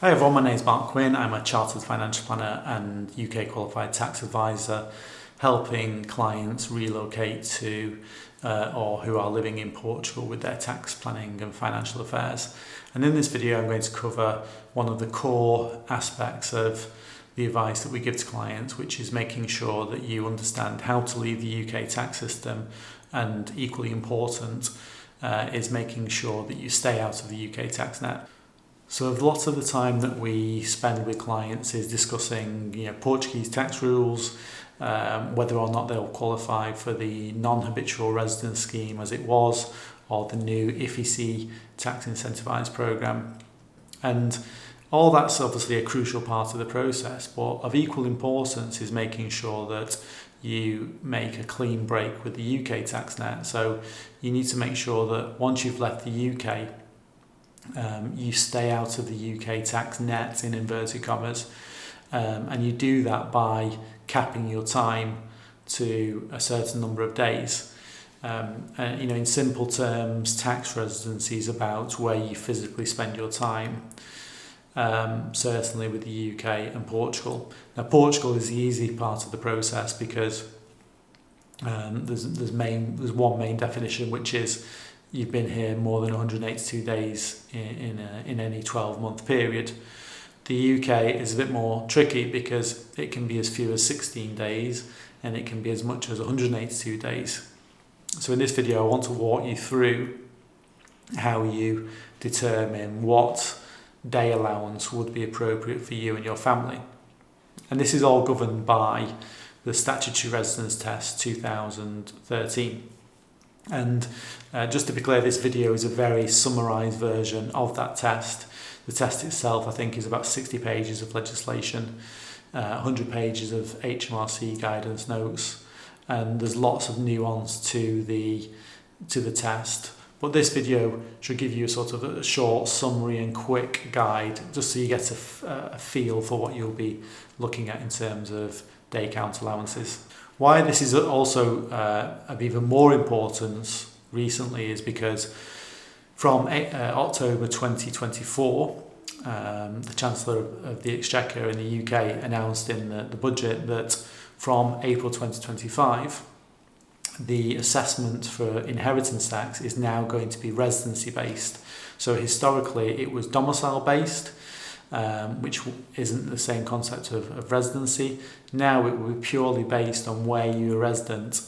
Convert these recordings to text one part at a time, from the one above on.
Hi everyone, my name is Mark Quinn. I'm a Chartered Financial Planner and UK Qualified Tax Advisor, helping clients relocate to or who are living in Portugal with their tax planning and financial affairs. And in this video I'm going to cover one of the core aspects of the advice that we give to clients, which is making sure that you understand how to leave the UK tax system, and equally important is making sure that you stay out of the UK tax net. So lots of the time that we spend with clients is discussing, Portuguese tax rules, whether or not they'll qualify for the non-habitual residence scheme as it was, or the new IFIC tax incentivised programme. And all that's obviously a crucial part of the process, but of equal importance is making sure that you make a clean break with the UK tax net. So you need to make sure that once you've left the UK, you stay out of the UK tax net, in inverted commas, and you do that by capping your time to a certain number of days. In simple terms, tax residency is about where you physically spend your time, certainly with the UK and Portugal. Now, Portugal is the easy part of the process because there's one main definition, which is you've been here more than 182 days in any 12-month period. The UK is a bit more tricky because it can be as few as 16 days and it can be as much as 182 days. So in this video I want to walk you through how you determine what day allowance would be appropriate for you and your family. And this is all governed by the Statutory Residence Test 2013. And just to be clear, this video is a very summarised version of that test. The test itself, I think, is about 60 pages of legislation, 100 pages of HMRC guidance notes, and there's lots of nuance to the test. But this video should give you a sort of a short summary and quick guide, just so you get a feel for what you'll be looking at in terms of day count allowances. Why this is also of even more importance recently is because from October 2024, the Chancellor of the Exchequer in the UK announced in the budget that from April 2025, the assessment for inheritance tax is now going to be residency based. So historically it was domicile based, which isn't the same concept of residency. Now it will be purely based on where you were resident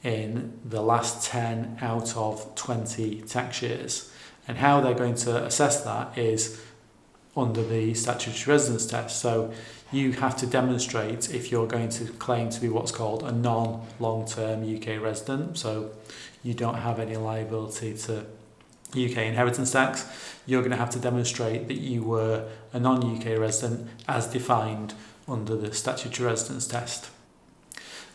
in the last 10 out of 20 tax years. And how they're going to assess that is under the Statutory Residence Test. So you have to demonstrate if you're going to claim to be what's called a non-long-term UK resident, so you don't have any liability to UK inheritance tax. You're going to have to demonstrate that you were a non-UK resident as defined under the Statutory Residence Test.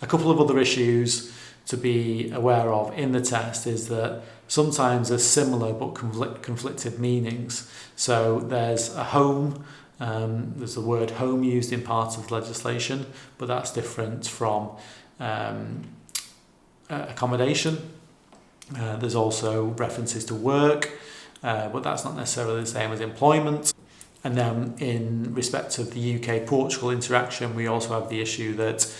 A couple of other issues to be aware of in the test is that sometimes there's similar but conflicted meanings. So there's a home, there's the word home used in part of legislation, but that's different from accommodation. There's also references to work, but that's not necessarily the same as employment. And then in respect of the UK-Portugal interaction, we also have the issue that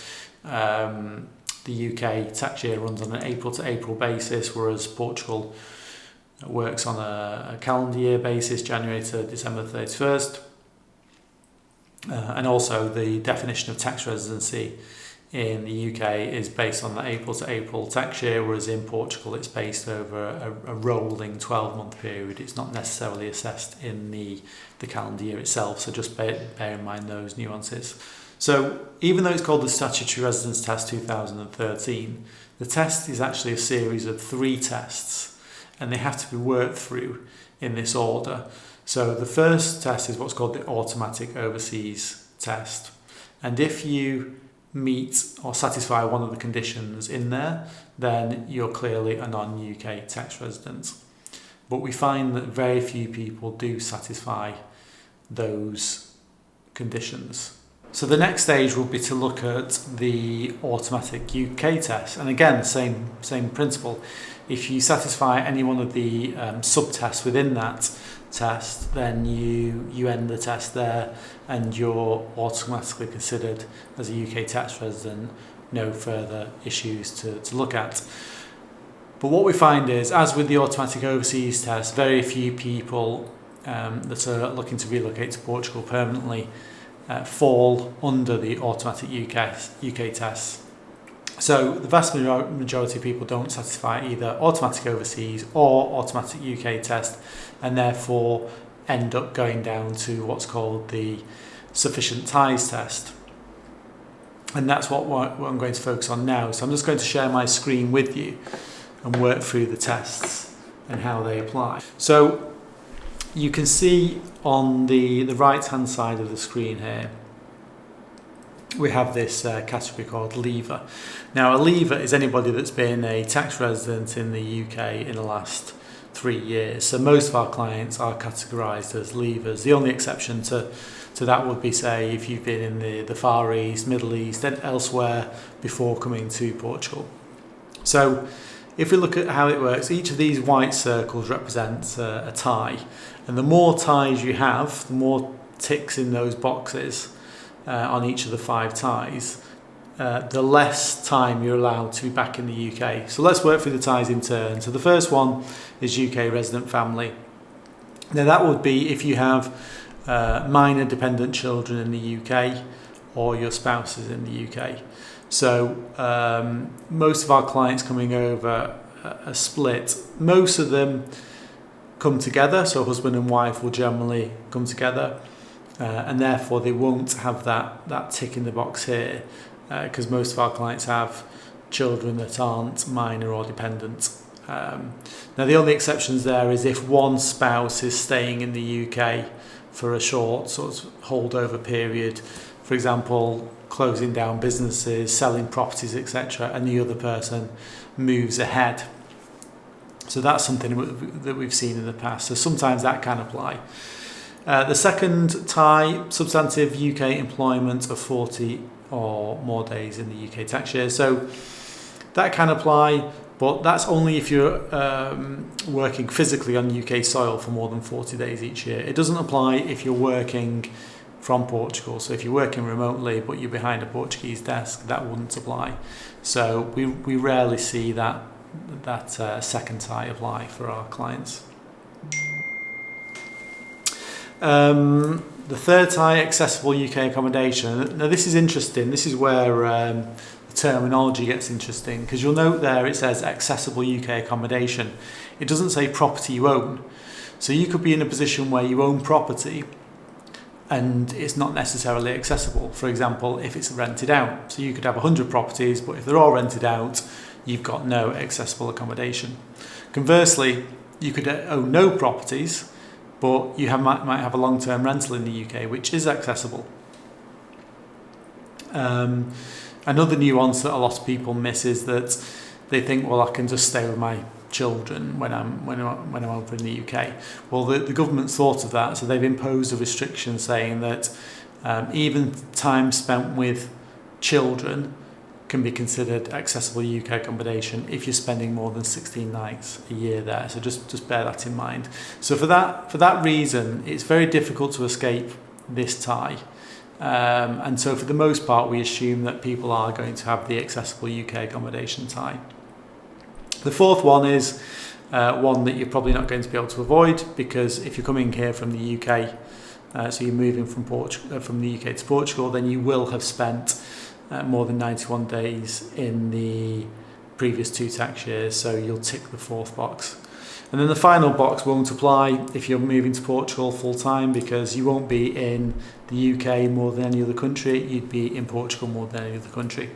the UK tax year runs on an April to April basis, whereas Portugal works on a calendar year basis, January to December 31st. And also the definition of tax residency in the UK is based on the April to April tax year, whereas in Portugal it's based over a rolling 12-month period. It's not necessarily assessed in the calendar year itself, so just bear in mind those nuances. So even though it's called the Statutory Residence Test 2013, the test is actually a series of 3 tests, and they have to be worked through in this order. So the first test is what's called the Automatic Overseas Test, and if you meet or satisfy one of the conditions in there, then you're clearly a non-UK tax resident. But we find that very few people do satisfy those conditions. So the next stage will be to look at the automatic UK test, and again, same principle. If you satisfy any one of the sub-tests within that, test, then you end the test there and you're automatically considered as a UK tax resident, no further issues to look at. But what we find is, as with the automatic overseas test, very few people that are looking to relocate to Portugal permanently fall under the automatic UK test. So the vast majority of people don't satisfy either automatic overseas or automatic UK test, and therefore end up going down to what's called the sufficient ties test. And that's what I'm going to focus on now. So I'm just going to share my screen with you and work through the tests and how they apply. So you can see on the right hand side of the screen here, we have this category called leaver. Now, a leaver is anybody that's been a tax resident in the UK in the last 3 years. So most of our clients are categorised as leavers. The only exception to that would be, say, if you've been in the Far East, Middle East and elsewhere before coming to Portugal. So if we look at how it works, each of these white circles represents a tie. And the more ties you have, the more ticks in those boxes on each of the 5 ties, the less time you're allowed to be back in the UK. So let's work through the ties in turn. So the first one is UK resident family. Now that would be if you have minor dependent children in the UK or your spouse is in the UK. So most of our clients coming over are split. Most of them come together, so husband and wife will generally come together, and therefore they won't have that tick in the box here, because most of our clients have children that aren't minor or dependent. Now the only exceptions there is if one spouse is staying in the UK for a short sort of holdover period, for example, closing down businesses, selling properties, etc., and the other person moves ahead. So that's something that we've seen in the past. So sometimes that can apply. The second tie, substantive UK employment of 40 or more days in the UK tax year. So that can apply, but that's only if you're working physically on UK soil for more than 40 days each year. It doesn't apply if you're working from Portugal. So if you're working remotely but you're behind a Portuguese desk, that wouldn't apply. So we rarely see that second tie apply for our clients. The third tie, accessible UK accommodation. Now this is interesting. This is where the terminology gets interesting, because you'll note there it says accessible UK accommodation. It doesn't say property you own. So you could be in a position where you own property and it's not necessarily accessible. For example, if it's rented out. So you could have 100 properties, but if they're all rented out, you've got no accessible accommodation. Conversely, you could own no properties, but you might have a long-term rental in the UK, which is accessible. Another nuance that a lot of people miss is that they think, well, I can just stay with my children when I'm over in the UK. Well, the government's thought of that, so they've imposed a restriction saying that even time spent with children can be considered accessible UK accommodation if you're spending more than 16 nights a year there. So just bear that in mind. So for that reason, it's very difficult to escape this tie. And so for the most part, we assume that people are going to have the accessible UK accommodation tie. The fourth one is one that you're probably not going to be able to avoid, because if you're coming here from the UK, so you're moving from the UK to Portugal, then you will have spent more than 91 days in the previous 2 tax years, so you'll tick the fourth box. And then the final box won't apply if you're moving to Portugal full time, because you won't be in the UK more than any other country, you'd be in Portugal more than any other country.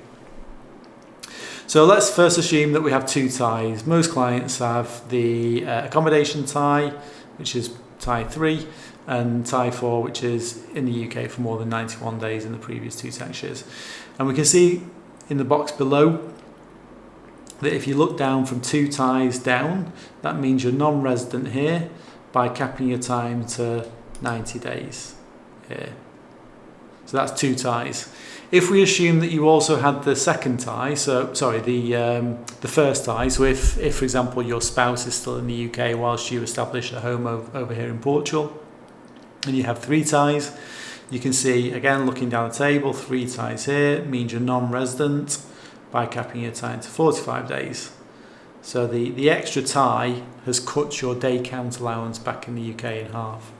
So let's first assume that we have 2 ties. Most clients have the accommodation tie, which is tie 3, and tie 4, which is in the UK for more than 91 days in the previous 2 tax years. And we can see in the box below that if you look down from 2 ties down, that means you're non-resident here by capping your time to 90 days here. So that's 2 ties. If we assume that you also had the second tie, the first tie, so if for example your spouse is still in the UK whilst you establish a home over here in Portugal, and you have 3 ties, you can see, again, looking down the table, 3 ties here means you're non-resident by capping your time to 45 days. So the extra tie has cut your day count allowance back in the UK in half.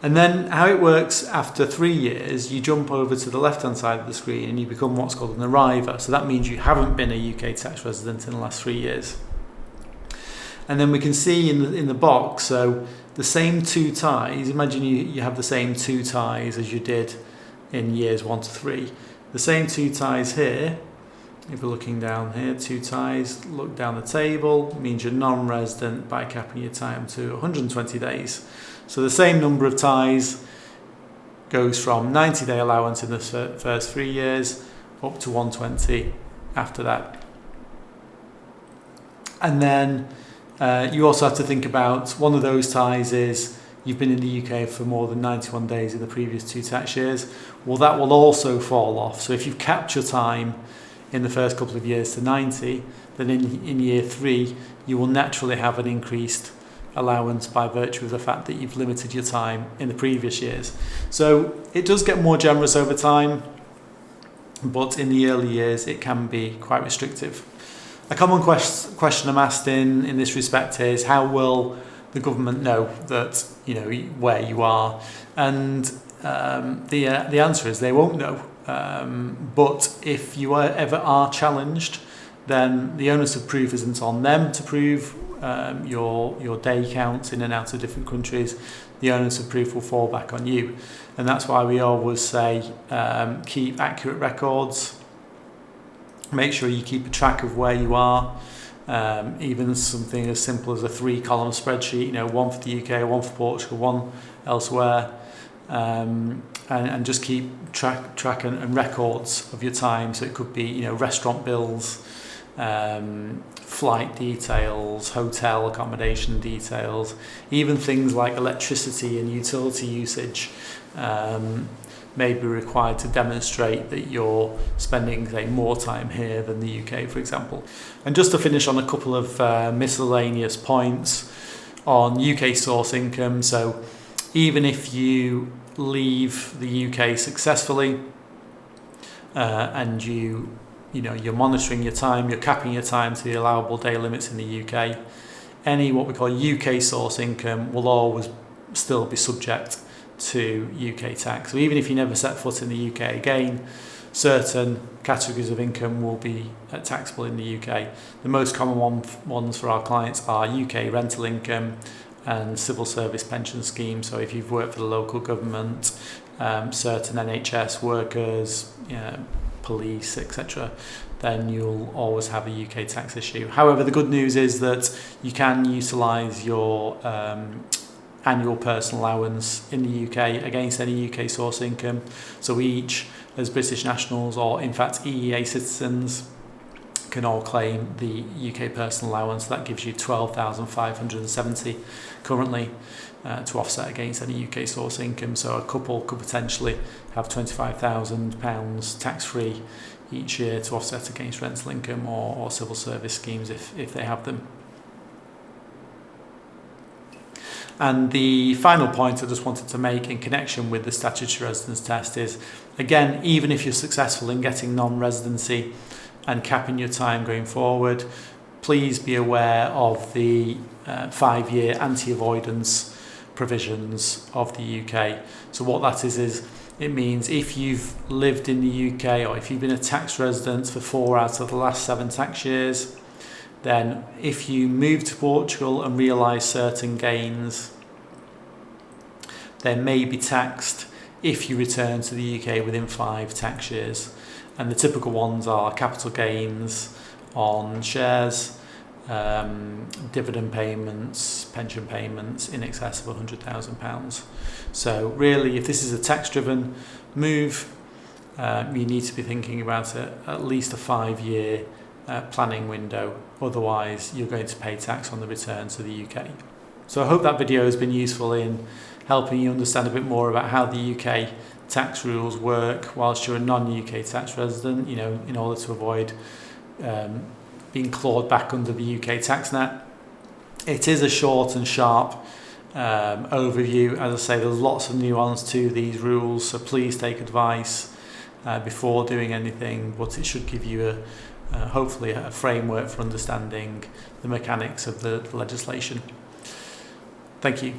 And then how it works after 3 years, you jump over to the left-hand side of the screen and you become what's called an arriver. So that means you haven't been a UK tax resident in the last 3 years. And then we can see in the box, so the same 2 ties, imagine you have the same 2 ties as you did in years 1 to 3. The same 2 ties here, if we're looking down here, 2 ties, look down the table, means you're non-resident by capping your time to 120 days. So the same number of ties goes from 90-day allowance in the first 3 years up to 120 after that. And then you also have to think about, one of those ties is you've been in the UK for more than 91 days in the previous 2 tax years. Well, that will also fall off. So if you've capped your time in the first couple of years to 90, then in year 3 you will naturally have an increased allowance by virtue of the fact that you've limited your time in the previous years. So it does get more generous over time, but in the early years it can be quite restrictive. A common question I'm asked in this respect is, how will the government know that where you are? And the answer is they won't know. But if you ever are challenged, then the onus of proof isn't on them to prove your day count in and out of different countries. The onus of proof will fall back on you, and that's why we always say keep accurate records. Make sure you keep a track of where you are, even something as simple as a 3-column spreadsheet, one for the UK, one for Portugal, one elsewhere, and just keep track and records of your time. So it could be restaurant bills, flight details, hotel accommodation details, even things like electricity and utility usage may be required to demonstrate that you're spending, say, more time here than the UK, for example. And just to finish on a couple of miscellaneous points on UK source income. So even if you leave the UK successfully and you're monitoring your time, you're capping your time to the allowable day limits in the UK, any what we call UK source income will always still be subject to UK tax. So even if you never set foot in the UK again, certain categories of income will be taxable in the UK. The most common ones for our clients are UK rental income and civil service pension schemes. So if you've worked for the local government, certain NHS workers, police, etc., then you'll always have a UK tax issue. However, the good news is that you can utilise your annual personal allowance in the UK against any UK source income. So we each, as British nationals, or in fact EEA citizens, can all claim the UK personal allowance. That gives you 12,570 currently to offset against any UK source income. So a couple could potentially have £25,000 tax-free each year to offset against rental income or civil service schemes if they have them. And the final point I just wanted to make in connection with the Statutory Residence Test is, again, even if you're successful in getting non-residency and capping your time going forward, please be aware of the 5-year anti-avoidance provisions of the UK. So what that is it means if you've lived in the UK or if you've been a tax resident for 4 out of the last 7 tax years, then if you move to Portugal and realise certain gains, they may be taxed if you return to the UK within 5 tax years. And the typical ones are capital gains on shares, dividend payments, pension payments in excess of £100,000. So really, if this is a tax-driven move, you need to be thinking about at least a 5-year planning window. Otherwise, you're going to pay tax on the return to the UK. So I hope that video has been useful in helping you understand a bit more about how the UK tax rules work whilst you're a non-UK tax resident, you know, in order to avoid being clawed back under the UK tax net. It is a short and sharp overview. As I say, there's lots of nuance to these rules, so please take advice before doing anything, but it should give you hopefully a framework for understanding the mechanics of the legislation. Thank you.